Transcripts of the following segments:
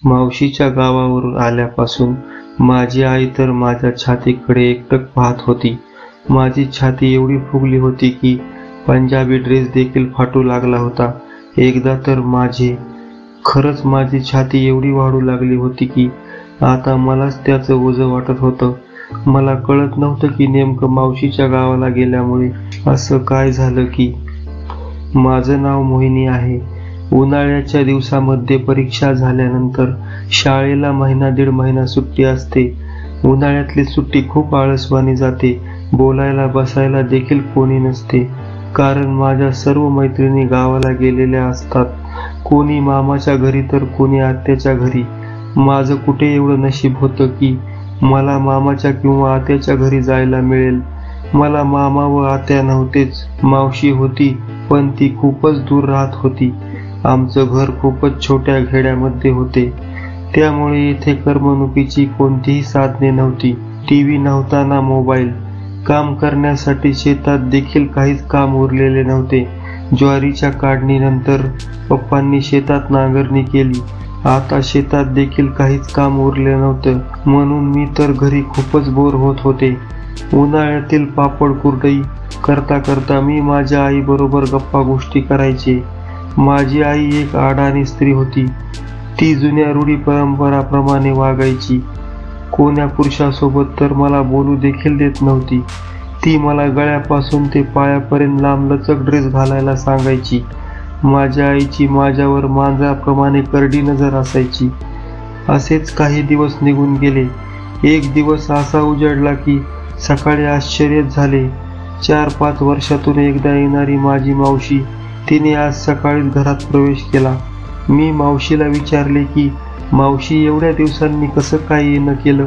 मावशीच्या गावावरून आल्यापासून माझी आई तर माझ्या छातीकडे एकटक पाहत होती. माझी छाती एवढी फुगली होती की पंजाबी ड्रेस देखील फाटू लागला होता. एकदा तर खरंच माझी छाती एवढी वाढू लागली होती की आता मलाच त्याचं ओझं वाटत होतं. मला कळत नव्हतं की नेमकं मावशीच्या गावाला गेल्यामुळे असं काय झालं की. माझं नाव मोहिनी आहे. उन्हाळ्याच्या दिवसामध्ये परीक्षा झाल्यानंतर शाळेला महिना दीड महिना सुट्टी असते. उन्हाळ्यातली सुट्टी खूप आळसवाणी जाते. बोलायला बसायला देखील कोणी नसते, कारण माझ्या सर्व मैत्रिणी गावाला गेलेल्या असतात. कोणी मामाच्या घरी तर कोणी आत्याच्या घरी. माझं कुठे एवढं नशीब होतं की मला मामाच्या किंवा आत्याच्या घरी जायला मिळेल. मला मामा व आत्या नव्हतेच. मावशी होती, पण ती खूपच दूर राहत होती. आमचं घर खूपच छोट्या खेड्यामध्ये होते, त्यामुळे येथे करमणुकीची कोणतीही साधने नव्हती. टीव्ही नव्हता ना मोबाईल. काम करण्यासाठी शेतात देखील काहीच काम उरलेले नव्हते. ज्वारीच्या काढणीनंतर पप्पांनी शेतात नांगरणी केली. आता शेतात देखील काहीच काम उरले नव्हतं, म्हणून मी तर घरी खूपच बोर होत होते. उन्हाळ्यातील पापड कुरडई करता करता मी माझ्या आई बरोबर गप्पा गोष्टी करायचे. माझी आई एक अडाणी स्त्री होती. ती जुन्या रूढी परंपराप्रमाणे वागायची. कोण्या पुरुषासोबत तर मला बोलू देखील देत नव्हती. ती मला गळ्यापासून ते पायापर्यंत लांबलचक ड्रेस घालायला सांगायची. माझ्या आईची माझ्यावर मांजराप्रमाणे करडी नजर असायची. असेच काही दिवस निघून गेले. एक दिवस असा उजाडला की सकाळी आश्चर्यच झाले. 4-5 वर्षातून एकदा येणारी माझी मावशी, तिने आज सकाळीच घरात प्रवेश केला. मी मावशीला विचारले की मावशी, एवढ्या दिवसांनी कसं काय येणं केलं?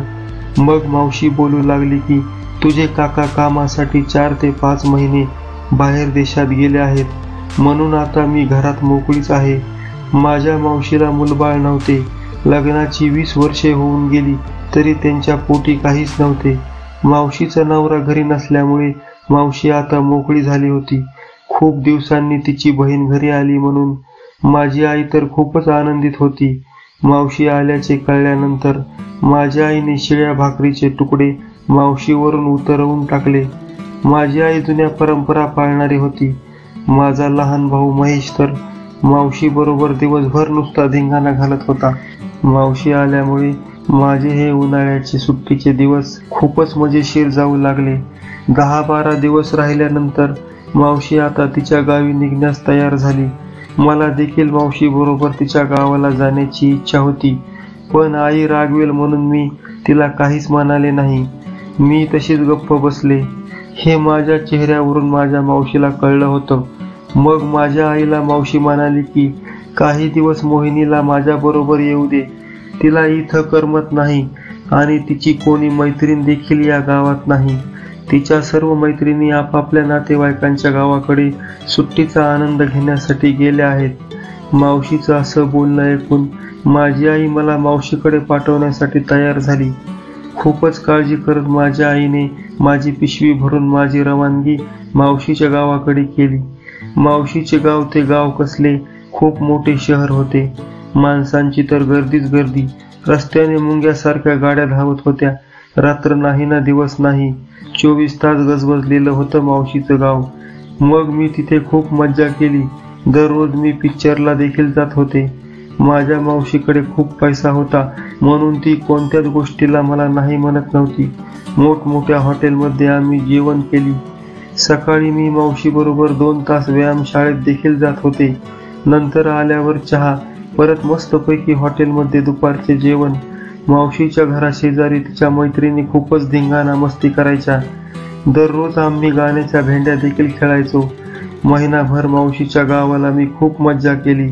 मग मावशी बोलू लागली की तुझे काका कामासाठी 4 ते 5 महिने बाहेर देशात गेले आहेत, म्हणून आता मी घरात मोकळीच आहे. माझ्या मावशीला मुलबाळ नव्हते. लग्नाची 20 वर्षे होऊन गेली तरी त्यांच्या पोटी काहीच नव्हते. मावशीचा नवरा घरी नसल्यामुळे मावशी आता मोकळी झाली होती. खूप दिवसांनी तिची बहीण घरी आली म्हणून माझी आई तर खूपच आनंदित होती. मावशी आल्याचे कळल्यानंतर माझ्या आईने शिळ्या भाकरीचे तुकडे मावशीवरून उतरवून टाकले. माझी आई जुन्या परंपरा पाळणारी होती. माझा लहान भाऊ महेश तर मावशी बरोबर दिवसभर नुसता धिंगाणा घालत होता. मावशी आल्यामुळे माझे हे उन्हाळ्याचे सुट्टीचे दिवस खूपच मजेशीर जाऊ लागले. 10-12 दिवस राहिल्यानंतर मावशी आता तिच्या गावी निघण्यास तयार झाली. मला देखील मावशी बरोबर तिच्या गावाला जाण्याची इच्छा होती, पण आई रागवेल म्हणून मी तिला काहीच म्हणाले नाही. मी तशीच गप्प बसले. हे माझ्या चेहऱ्यावरून माझ्या मावशीला कळलं होतं. मग माझ्या आईला मावशी म्हणाली की काही दिवस मोहिनीला माझ्या बरोबर येऊ दे. तिला इथं करमत नाही आणि तिची कोणी मैत्रीण देखील या गावात नाही. तिच्या सर्व मैत्रिणी आपापल्या नातेवाईकांच्या गावाकडे सुट्टीचा आनंद घेण्यासाठी गेल्या आहेत. मावशीचं असं बोलणं ऐकून माझी आई मला मावशीकडे पाठवण्यासाठी तयार झाली. खूपच काळजी करत माझ्या आईने माझी पिशवी भरून माझी रवानगी मावशीच्या गावाकडे केली. मावशीचे गाव ते गाव कसले खूप मोठे शहर होते. माणसांची तर गर्दीच गर्दी. रस्त्याने मुंग्यासारख्या गाड्या धावत होत्या. रात्र नाही ना दिवस नाही, 24 तास गजबजलेलं होतं मावशीचं गाव. मग मी तिथे खूप मज्जा केली. दररोज मी पिक्चरला देखील जात होते. माझ्या मावशीकडे खूप पैसा होता, म्हणून ती कोणत्याच गोष्टीला मला नाही म्हणत नव्हती. मोठमोठ्या हॉटेलमध्ये आम्ही जेवण केली. सकाळी मी मावशीबरोबर 2 तास व्यायामशाळेत देखील जात होते. नंतर आल्यावर चहा, परत मस्तपैकी हॉटेलमध्ये दुपारचे जेवण. मावशीच्या घराशेजारी तिच्या मैत्रिणी खूपच धिंगाणा मस्ती करायच्या. दररोज आम्ही गाण्याच्या भेंड्या देखील खेळायचो. महिनाभर मावशीच्या गावाला मी खूप मज्जा केली.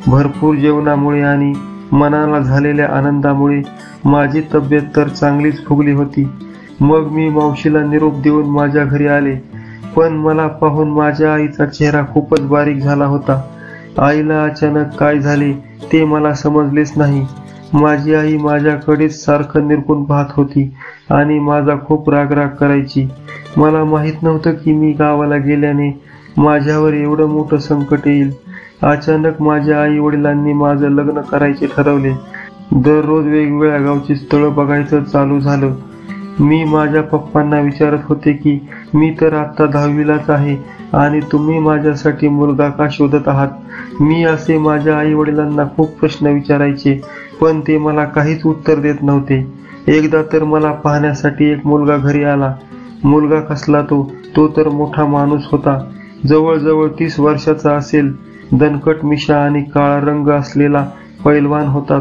भरपूर जेवणामुळे आणि मनाला झालेल्या आनंदामुळे माझी तब्येत तर चांगलीच फुगली होती. मग मी मावशीला निरोप देऊन माझ्या घरी आले, पण मला पाहून माझ्या आईचा चेहरा खूपच बारीक झाला होता. आईला अचानक काय झाले ते मला समजलेच नाही. माझी आई माझ्याकडेच सारखं निरखून पाहत होती आणि माझा खूप राग करायची. मला माहित नव्हतं की मी गावाला गेल्याने माझ्यावर एवढं मोठं संकट येईल. अचानक माझ्या आई वडिलांनी माझं लग्न करायचे ठरवले. दररोज वेगवेगळ्या गावची स्थळं बघायचं चालू झालं. मी माझ्या पप्पांना विचारत होते की मी तर आता 10वीलाच आहे आणि तुम्ही माझ्यासाठी मुलगा का शोधत आहात. मी असे माझ्या आई वडिलांना खूप प्रश्न विचारायचे, पण ते मला काहीच उत्तर देत नव्हते. एकदा तर मला पाहण्यासाठी एक मुलगा घरी आला. मुलगा कसला तो तर मोठा माणूस होता. जवळजवळ 30 वर्षाचा असेल. दणकट मिशा आणि काळा रंग असलेला पैलवान होता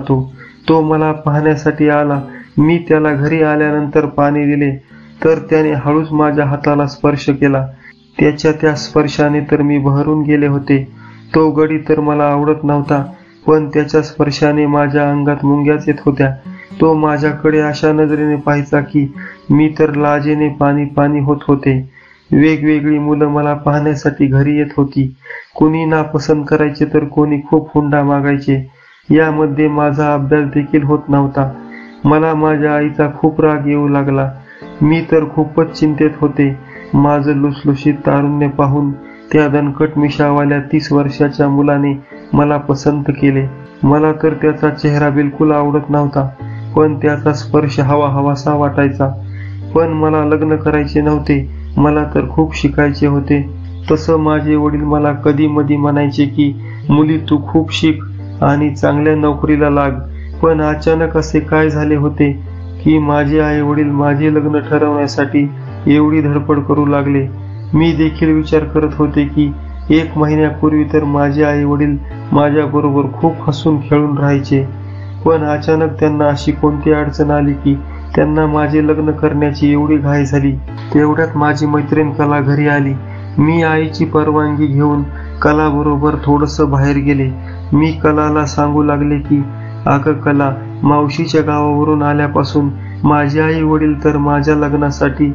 तो मला पाहण्यासाठी आला. मी त्याला घरी आल्यानंतर पाणी दिले तर त्याने हळूच माझ्या हाताला स्पर्श केला. त्याच्या त्या स्पर्शाने तर मी बहरून गेले होते. तो गडी तर मला आवडत नव्हता, पण त्याच्या स्पर्शाने माझ्या अंगात मुंग्याच येत होत्या. तो माझ्याकडे अशा नजरेने पाहायचा की मी तर लाजेने पाणी होत होते. वेगवेगळी मुलं मला पाहण्यासाठी घरी येत होती. कोणी नापसंत करायचे तर कोणी खूप हुंडा मागायचे. यामध्ये माझा अभ्यास देखील होत नव्हता. मला माझ्या आईचा खूप राग येऊ लागला. मी तर खूपच चिंतेत होते. माझं लुसलुशीत तारुण्य पाहून त्या दणकट मिशावाल्या 30 वर्षाच्या मुलाने मला पसंत केले. मला तर त्याचा चेहरा बिलकुल आवडत नव्हता, पण त्याचा स्पर्श हवासा वाटायचा. पण मला लग्न करायचे नव्हते. मला तर खूप शिकायचे होते. तसं माझे वडील मला कधी मधी म्हणायचे की मुली तू खूप शिक आणि चांगल्या नोकरीला लाग. पण अचानक असे काय झाले होते की माझे आई वडील माझे लग्न ठरवण्यासाठी एवढी धडपड करू लागले. मी देखील विचार करत होते की 1 महिन्यापूर्वी तर माझे आई वडील माझ्या बरोबर खूप हसून खेळून राहायचे, पण अचानक त्यांना अशी कोणती अडचण आली की त्यांना माझे लग्न करण्याची एवढी घाई झाली. तेवढ्यात माझी मैत्रीण कला घरी आली. मी आईची परवानगी घेऊन कला बरोबर थोडंसं बाहेर गेले. मी कलाला सांगू लागले की अगं कला, मावशीच्या गावावरून आल्यापासून माझे आई वडील तर माझ्या लग्नासाठी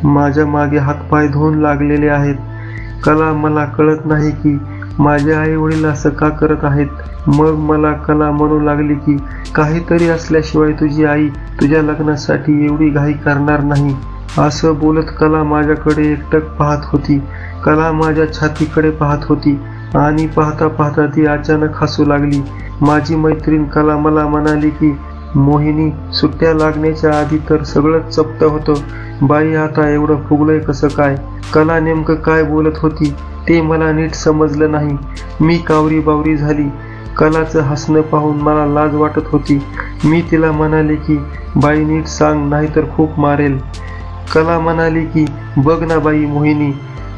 माझ्या मागे हातपाय धुवून लागलेले आहेत. कला, मला कळत नाही की माझे आई वडील असं का करत आहेत. मग मला कला म्हणू लागली की काहीतरी असल्याशिवाय तुझी आई तुझ्या लग्नासाठी एवढी घाई करणार नाही. असं बोलत कला माझ्याकडे एकटक पाहत होती. कला माझ्या छातीकडे पाहत होती आणि पाहता पाहता ती अचानक हसू लागली. माझी मैत्रीण कला मला म्हणाली की मोहिनी, सुट्ट्या लागण्याच्या आधी तर सगळंच चपट होतं. बाई, आता एवढं फुगलंय कसं काय. कला नेमकं काय बोलत होती ते मला नीट समजलं नाही. मी कावरी-बावरी झाली. कलाचं हसणं पाहून मला लाज वाटत होती. मी तिला म्हणाले की बाई नीट सांग, नाहीतर खूप मारेल. कला म्हणाली की बघ ना बाई मोहिनी,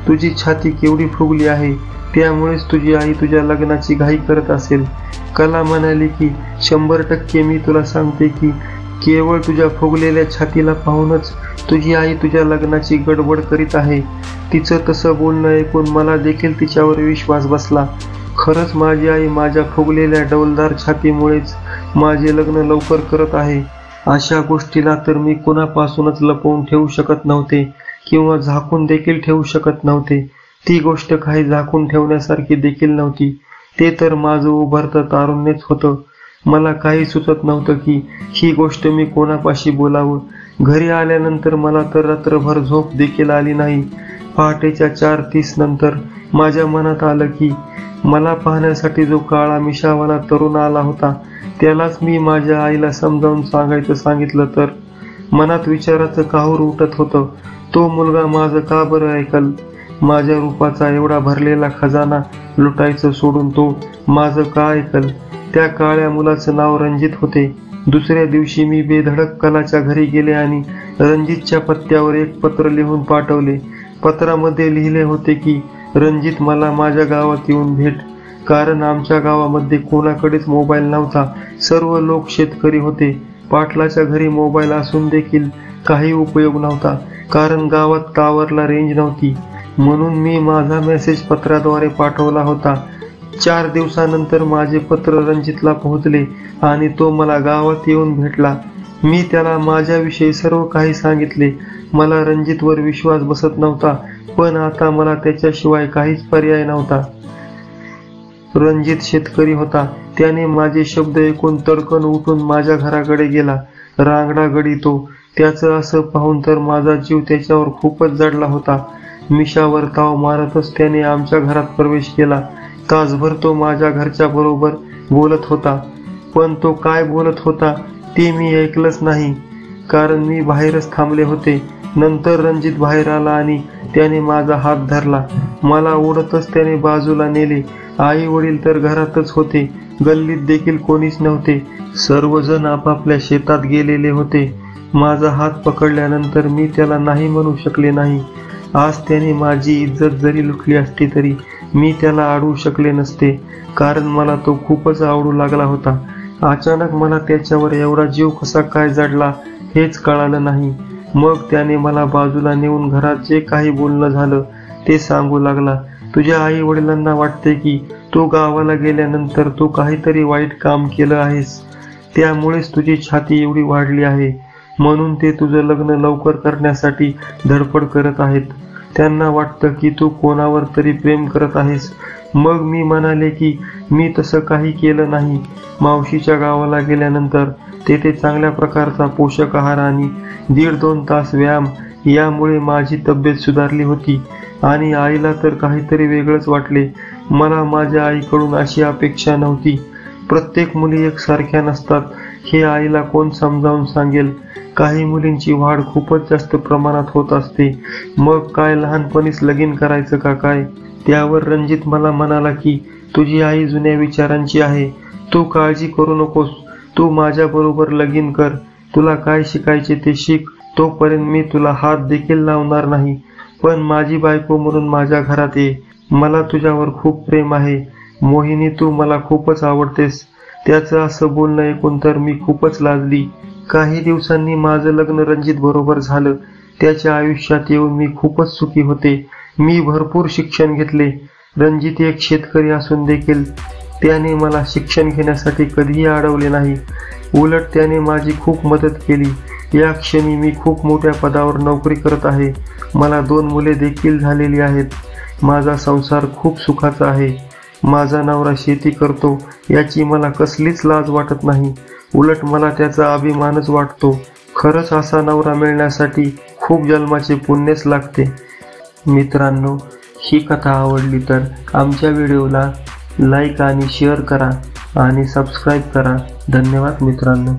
तुझी छाती केवढी फुगली आहे. त्यामुळेच तुझी आई तुझ्या लग्नाची घाई करत असेल. कला म्हणाली की 100% मी तुला सांगते की केवळ तुझ्या फुगलेल्या छातीला पाहूनच तुझी आई तुझ्या लग्नाची गडबड करीत आहे. तिचं तसं बोलणं ऐकून मला देखील तिच्यावर विश्वास बसला. खरंच माझी आई माझ्या फुगलेल्या डौलदार छातीमुळेच माझे लग्न लवकर करत आहे. अशा गोष्टीला तर मी कुणापासूनच लपवून ठेवू शकत नव्हते किंवा झाकून देखील ठेवू शकत नव्हते. ती गोष्ट काही झाकून ठेवण्यासारखी देखील नव्हती. ते तर माझं उभरतं तारुण्यच होतं. मला काही सुचत नव्हतं की ही गोष्ट मी कोणापाशी बोलावं. घरी आल्यानंतर मला तर रात्रभर झोप देखील आली नाही. पहाटेच्या 4:30 नंतर माझ्या मनात आलं की मला पाहण्यासाठी जो काळा मिशावाला तरुण आला होता त्यालाच मी माझ्या आईला समजावून सांगितलं तर मनात विचाराचं काहूर उठत होतं. तो मुलगा माझं का बरं ऐकल. माझ्या रूपाचा एवढा भरलेला खजाना लुटायचं सोडून तो माझं का ऐकल. त्या काळ्या मुलाचं नाव रणजित होते. दुसऱ्या दिवशी मी बेधडक कलाच्या घरी गेले आणि रणजितच्या पत्त्यावर एक पत्र लिहून पाठवले. पत्रामध्ये लिहिले होते की रणजित, मला माझ्या गावात येऊन भेट. कारण आमच्या गावामध्ये कोणाकडेच मोबाईल नव्हता. सर्व लोक शेतकरी होते. पाटलाच्या घरी मोबाईल असून देखील काही उपयोग नव्हता, कारण गावात टॉवरला रेंज नव्हती. म्हणून मी माझा मेसेज पत्राद्वारे पाठवला होता. 4 दिवसानंतर माझे पत्र रणजितला पोहोचले आणि तो मला गावात येऊन भेटला. मी त्याला माझ्याविषयी सर्व काही सांगितले. मला रणजितवर विश्वास बसत नव्हता, पण आता मला त्याच्याशिवाय काहीच पर्याय नव्हता. रणजित शेतकरी होता. त्याने माझे शब्द ऐकून तडकन उठून माझ्या घराकडे गेला. रांगडा गडी तो. त्याचं असं पाहून तर माझा जीव त्याच्यावर खूपच जडला होता. मिशावर ताव मारतच त्याने आमच्या घरात प्रवेश केला. तासभर तो माझ्या घरच्या बरोबर बोलत होता. पण तो काय बोलत होता ते मी ऐकलंच नाही, कारण मी बाहेरच थांबले होते. नंतर रणजित बाहेर आला आणि त्याने माझा हात धरला. मला ओढतच त्याने बाजूला नेले. आई वडील तर घरातच होते. गल्लीत देखील कोणीच नव्हते. सर्वजण आपापल्या शेतात गेलेले होते. माझा हात पकडल्यानंतर मी त्याला नाही म्हणू शकले नाही. आज त्याने माझी इज्जत जरी लुटली असती तरी मी त्याला अडवू शकले नसते, कारण मला तो खूपच आवडू लागला होता. अचानक मला त्याच्यावर एवढा जीव कसा काय जडला हेच कळालं नाही. मग त्याने मला बाजूला नेऊन घरात जे काही बोलणं झालं ते सांगू लागला. तुझ्या आई वडिलांना वाटते की तू गावाला गेल्यानंतर तू काहीतरी वाईट काम केलं आहेस, त्यामुळेच तुझी छाती एवढी वाढली आहे. म्हणून ते तुझं लग्न लवकर करण्यासाठी धडपड करत आहेत. त्यांना वाटतं की तू कोणावर तरी प्रेम करत आहेस. मग मी म्हणाले की मी तसं काही केलं नाही. मावशीच्या गावाला गेल्यानंतर तेथे चांगल्या प्रकारचा पोषक आहार आणि 1.5-2 तास व्यायाम यामुळे माझी तब्येत सुधारली होती आणि आईला तर काहीतरी वेगळंच वाटले. मला माझ्या आईकडून अशी अपेक्षा नव्हती. प्रत्येक मुली एकसारख्या नसतात हे आईला कोण समजावून सांगेल. काही मुलींची वाढ खूपच जास्त प्रमाणात होत असते. मग काय लहानपणीच लगीन करायचं का काय? त्यावर रणजित मला म्हणाला की तुझी आई जुन्या विचारांची आहे. तू काळजी करू नकोस. तू माझ्या बरोबर लगीन कर. तुला काय शिकायचे ते शिक. तोपर्यंत मी तुला हात देखील लावणार नाही. पण माझी बायको म्हणून माझ्या घरात ये. मला तुझ्यावर खूप प्रेम आहे. मोहिनी, तू मला खूपच आवडतेस. त्याचं असं बोलणं ऐकून तर मी खूपच लाजली. काही दिवसांनी माझं लग्न रणजित बरोबर झालं. त्याच्या आयुष्यात येऊन मी खूपच सुखी होते. मी भरपूर शिक्षण घेतले. रणजित एक शेतकरी असून देखील त्याने मला शिक्षण घेण्यासाठी कधीही अडवले नाही. उलट त्याने माझी खूप मदत केली. या क्षणी मी खूप मोठ्या पदावर नोकरी करत आहे. मला 2 मुले देखील झालेली आहेत. माझा संसार खूप सुखाचा आहे. माझा नवरा शेती करतो याची मला कसलीच लाज वाटत नाही. उलट मला त्याचा अभिमानच वाटतो. खरंच असा नवरा मिळण्यासाठी खूप जन्माचे पुण्यच लागते. मित्रांनो, ही कथा आवडली तर आमच्या व्हिडिओला लाईक आणि शेअर करा आणि सबस्क्राईब करा. धन्यवाद मित्रांनो.